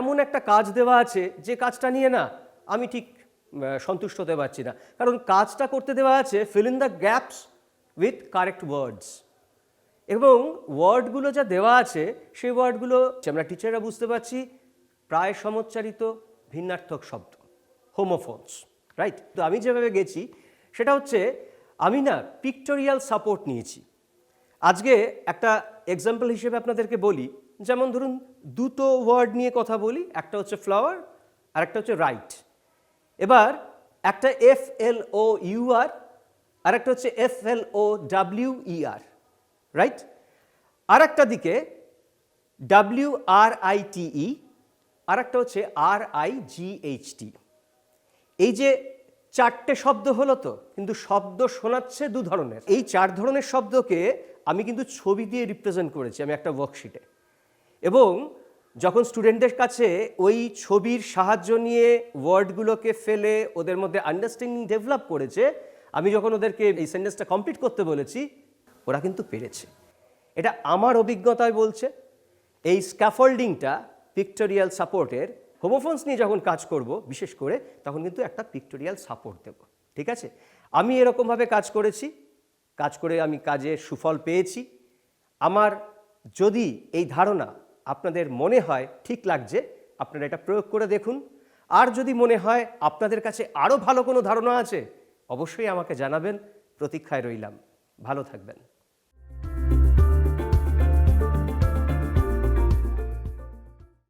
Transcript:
এমন একটা কাজ দেওয়া আছে যে কাজটা নিয়ে না আমি ঠিক সন্তুষ্ট হতে পারছি না, কারণ কাজটা করতে দেওয়া আছে fill in the gaps with correct words, এবং ওয়ার্ডগুলো যা দেওয়া আছে সেই ওয়ার্ডগুলো আমরা টিচাররা বুঝতে পারছি প্রায় সমচ্চারিত ভিন্নার্থক শব্দ, হোমোফোনস, রাইট? তো আমি যেভাবে গেছি সেটা হচ্ছে আমি না পিক্টোরিয়াল সাপোর্ট নিয়েছি। আজকে একটা এক্সাম্পল হিসেবে আপনাদেরকে বলি, যেমন ধরুন দুটো ওয়ার্ড নিয়ে কথা বলি, একটা হচ্ছে ফ্লাওয়ার আর একটা হচ্ছে রাইট। এবার একটা FLOUR আর একটা হচ্ছে FLOWER, রাইট? আর একটা দিকে WRITE আর একটা হচ্ছে RIGHT। এই যে চারটে শব্দ হলো তো, কিন্তু শব্দ শোনাচ্ছে দু ধরনের। এই চার ধরনের শব্দকে আমি কিন্তু ছবি দিয়ে রিপ্রেজেন্ট করেছি আমি একটা ওয়ার্কশিটে, এবং যখন স্টুডেন্টদের কাছে ওই ছবির সাহায্য নিয়ে ওয়ার্ডগুলোকে ফেলে ওদের মধ্যে আন্ডারস্ট্যান্ডিং ডেভেলপ করেছে, আমি যখন ওদেরকে এই সেন্টেন্সটা কমপ্লিট করতে বলেছি ওরা কিন্তু পেরেছে। এটা আমার অভিজ্ঞতায় বলছে। এই স্ক্যাফোল্ডিংটা পিক্টোরিয়াল সাপোর্টের, হোমোফোনস নিয়ে যখন কাজ করব বিশেষ করে, তখন কিন্তু একটা পিক্টোরিয়াল সাপোর্ট দেব, ঠিক আছে? আমি এরকমভাবে কাজ করেছি, কাজ করে আমি কাজের সুফল পেয়েছি। আমার যদি এই ধারণা আপনাদের মনে হয় ঠিক লাগছে, আপনারা এটা প্রয়োগ করে দেখুন। আর যদি মনে হয় আপনাদের কাছে আরও ভালো কোনো ধারণা আছে, অবশ্যই আমাকে জানাবেন। প্রতীক্ষায় রইলাম। ভালো থাকবেন।